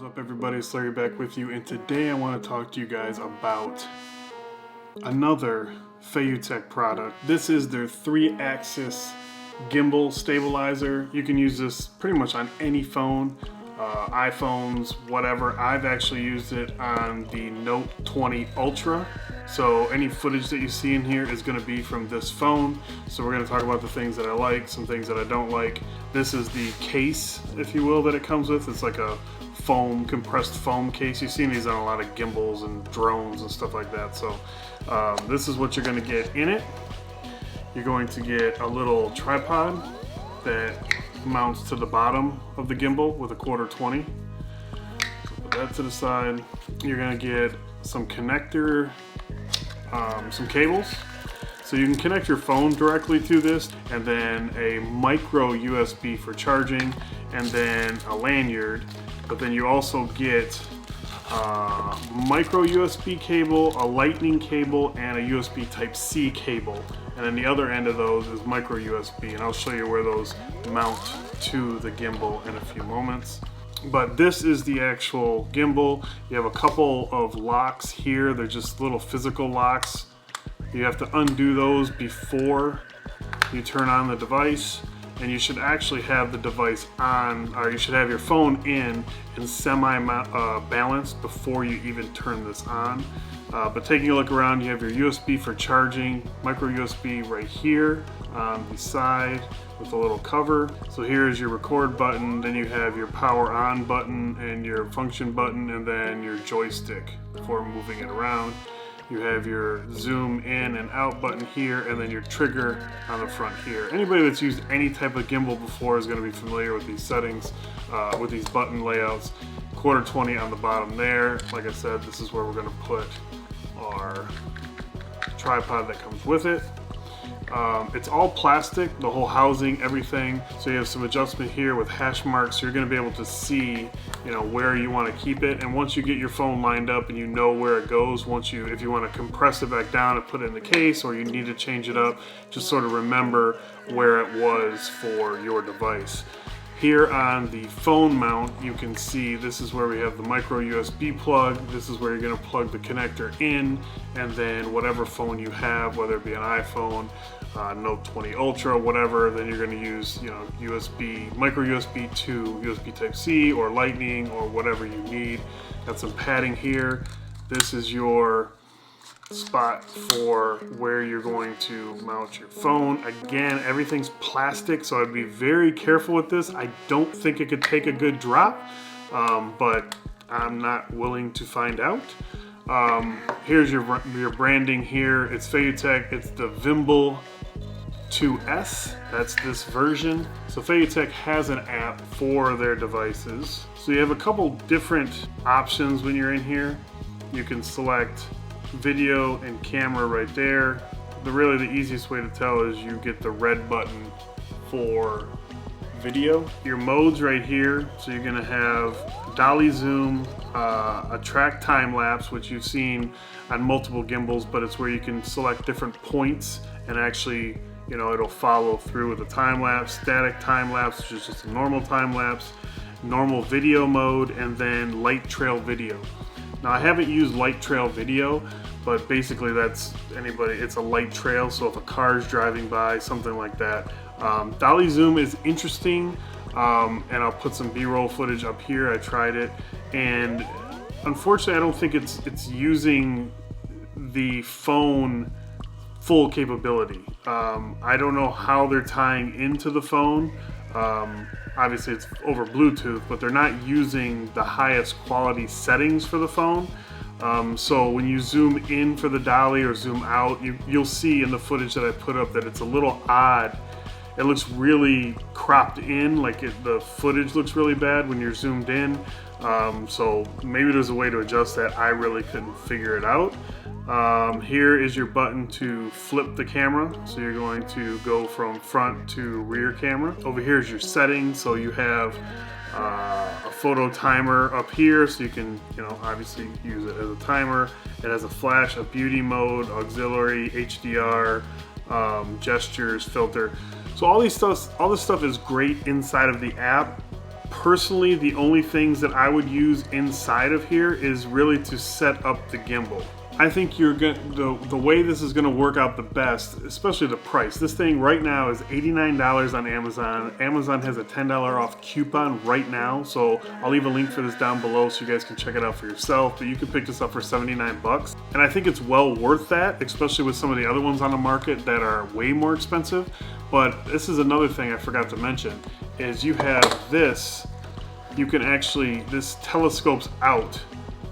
up, everybody? It's Larry back with you, and today I want to talk to you guys about another FeiyuTech product. This is their 3-axis gimbal stabilizer. You can use this pretty much on any phone, iPhones, whatever. I've actually used it on the Note 20 Ultra. So any footage that you see in here is going to be from this phone. So we're going to talk about the things that I like, some things that I don't like. This is the case, if you will, that it comes with. It's like a foam, compressed foam case. You've seen these on a lot of gimbals and drones and stuff like that. So this is what you're going to get in it. You're going to get a little tripod that mounts to the bottom of the gimbal with a 1/4-20. So put that to the side. You're going to get some connector, some cables. So you can connect your phone directly to this, and then a micro USB for charging, and then a lanyard. But then you also get a micro USB cable, a lightning cable, and a USB Type-C cable. And then the other end of those is micro USB, and I'll show you where those mount to the gimbal in a few moments. But this is the actual gimbal. You have a couple of locks here. They're just little physical locks. You have to undo those before you turn on the device. And you should actually have the device on, or you should have your phone in semi-balanced before you even turn this on. But taking a look around, you have your USB for charging, micro USB right here on the side with a little cover. So here's your record button, then you have your power on button and your function button, and then your joystick for moving it around. You have your zoom in and out button here, and then your trigger on the front here. Anybody that's used any type of gimbal before is going to be familiar with these settings, with these button layouts. 1/4-20 on the bottom there. Like I said, this is where we're going to put our tripod that comes with it. It's all plastic, the whole housing, everything. So you have some adjustment here with hash marks. So you're going to be able to see, where you want to keep it. And once you get your phone lined up and you know where it goes, if you want to compress it back down and put it in the case, or you need to change it up, just sort of remember where it was for your device. Here on the phone mount, you can see this is where we have the micro USB plug. This is where you're going to plug the connector in, and then whatever phone you have, whether it be an iPhone, Note 20 Ultra, whatever, then you're going to use, USB, micro USB to USB Type-C or Lightning or whatever you need. Got some padding here. This is your spot for where you're going to mount your phone. Again, everything's plastic, so I'd be very careful with this. I don't think it could take a good drop, but I'm not willing to find out. Here's your branding here. It's FeiyuTech. It's the Vimble 2S. That's this version. So FeiyuTech has an app for their devices. So you have a couple different options when you're in here. You can select video and camera right there. Really the easiest way to tell is you get the red button for video. Your modes right here, so you're going to have dolly zoom, a track time lapse, which you've seen on multiple gimbals, but it's where you can select different points and actually, it'll follow through with a time lapse, static time lapse, which is just a normal time lapse, normal video mode, and then light trail video. Now I haven't used light trail video, but basically it's a light trail, so if a car is driving by, something like that. Dolly zoom is interesting, and I'll put some B-roll footage up here. I tried it, and unfortunately I don't think it's using the phone full capability. I don't know how they're tying into the phone. Obviously it's over Bluetooth, but they're not using the highest quality settings for the phone. So when you zoom in for the dolly or zoom out, you'll see in the footage that I put up that it's a little odd. It looks really cropped in, like the footage looks really bad when you're zoomed in. So maybe there's a way to adjust that. I really couldn't figure it out. Here is your button to flip the camera. So you're going to go from front to rear camera. Over here is your settings. So you have a photo timer up here, so you can obviously use it as a timer. It has a flash, a beauty mode, auxiliary, HDR, gestures, filter. So all this stuff is great inside of the app. Personally, the only things that I would use inside of here is really to set up the gimbal. I think the way this is gonna work out the best, especially the price. This thing right now is $89 on Amazon. Amazon has a $10 off coupon right now, so I'll leave a link for this down below so you guys can check it out for yourself, but you can pick this up for 79 bucks. And I think it's well worth that, especially with some of the other ones on the market that are way more expensive. But this is another thing I forgot to mention, is you have this, you can actually, this telescopes out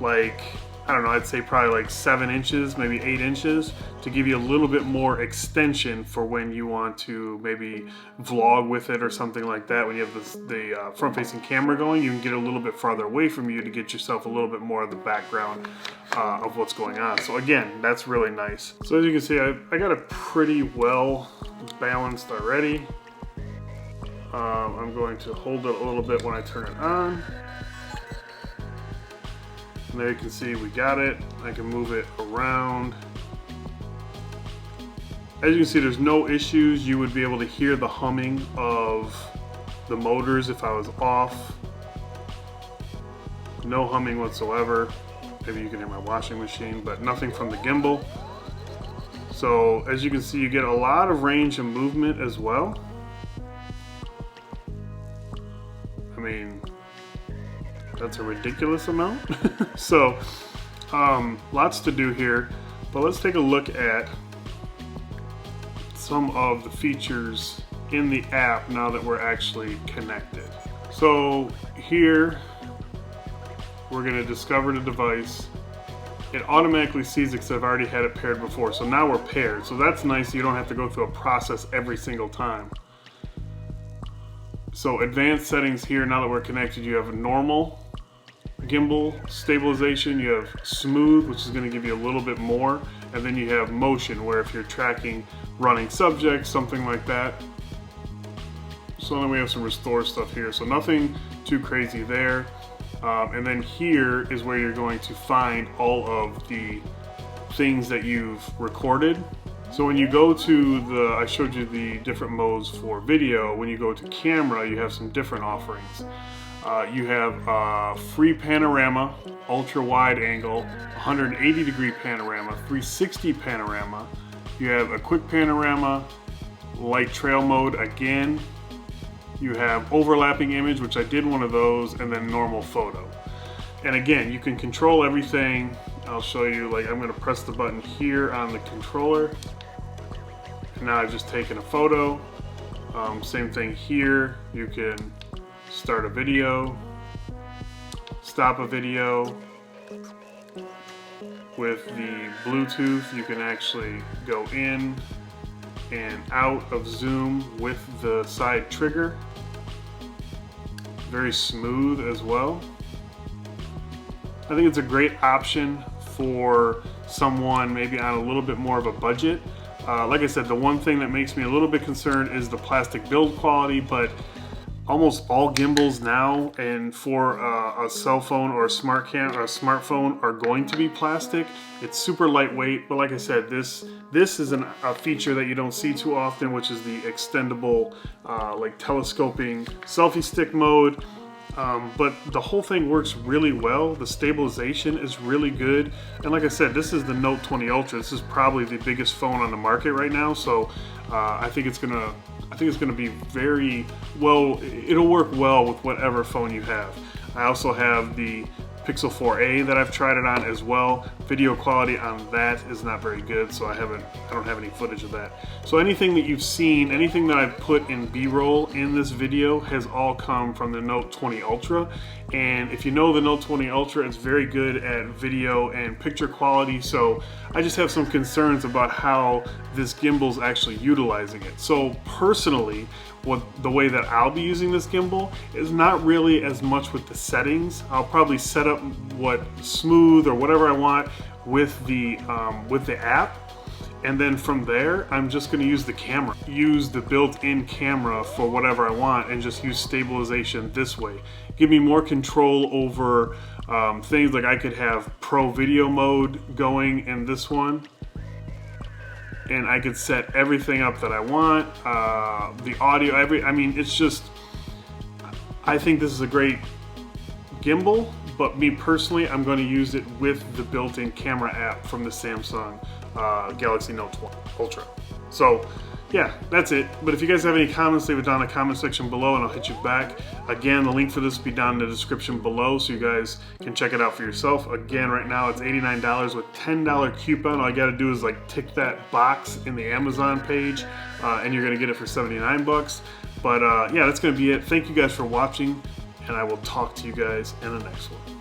like, I don't know, I'd say probably like 7 inches, maybe 8 inches, to give you a little bit more extension for when you want to maybe vlog with it or something like that. When you have the front-facing camera going, you can get a little bit farther away from you to get yourself a little bit more of the background of what's going on. So again, that's really nice. So as you can see, I got it pretty well balanced already. I'm going to hold it a little bit when I turn it on. And there you can see we got it. I can move it around. As you can see, there's no issues. You would be able to hear the humming of the motors if I was off. No humming whatsoever. Maybe you can hear my washing machine, but nothing from the gimbal. So as you can see, you get a lot of range and movement as well. I mean, that's a ridiculous amount. So lots to do here, but let's take a look at some of the features in the app now that we're actually connected. So here we're going to discover the device. It automatically sees it because I've already had it paired before, so now we're paired. So that's nice, you don't have to go through a process every single time. So advanced settings here, now that we're connected, you have a normal gimbal stabilization, you have smooth, which is going to give you a little bit more, and then you have motion, where if you're tracking running subjects, something like that. So then we have some restore stuff here, so nothing too crazy there. And then here is where you're going to find all of the things that you've recorded. So when you go to I showed you the different modes for video. When you go to camera, you have some different offerings. You have free panorama, ultra wide angle, 180 degree panorama, 360 panorama. You have a quick panorama, light trail mode again. You have overlapping image, which I did one of those, and then normal photo. And again, you can control everything. I'll show you, like I'm gonna press the button here on the controller. And now I've just taken a photo. Same thing here. You can start a video, stop a video. With the Bluetooth, you can actually go in and out of zoom with the side trigger. Very smooth as well. I think it's a great option for someone maybe on a little bit more of a budget. Like I said, the one thing that makes me a little bit concerned is the plastic build quality, but almost all gimbals now and for a cell phone or a smartphone are going to be plastic. It's super lightweight, but like I said, this is a feature that you don't see too often, which is the extendable like telescoping selfie stick mode. But the whole thing works really well. The stabilization is really good, and like I said, this is the Note 20 Ultra. This is probably the biggest phone on the market right now, so I think it's gonna be very well. It'll work well with whatever phone you have. I also have the Pixel 4a that I've tried it on as well. Video quality on that is not very good, so I don't have any footage of that. So anything that you've seen, anything that I've put in B-roll in this video has all come from the Note 20 Ultra. And if you know the Note 20 Ultra, it's very good at video and picture quality, so I just have some concerns about how this gimbal's actually utilizing it. So personally, the way that I'll be using this gimbal is not really as much with the settings. I'll probably set up what smooth or whatever I want with the app, and then from there I'm just going to use the camera, use the built-in camera for whatever I want, and just use stabilization this way. Give me more control over things like I could have pro video mode going in this one, and I could set everything up that I want, the audio, I mean, it's just, I think this is a great gimbal, but me personally, I'm going to use it with the built-in camera app from the Samsung Galaxy Note 1 Ultra. So yeah, that's it. But if you guys have any comments, leave it down in the comment section below and I'll hit you back. Again, the link for this will be down in the description below so you guys can check it out for yourself. Again, right now it's $89 with $10 coupon. All you gotta do is like tick that box in the Amazon page and you're gonna get it for 79 bucks. But yeah, that's gonna be it. Thank you guys for watching and I will talk to you guys in the next one.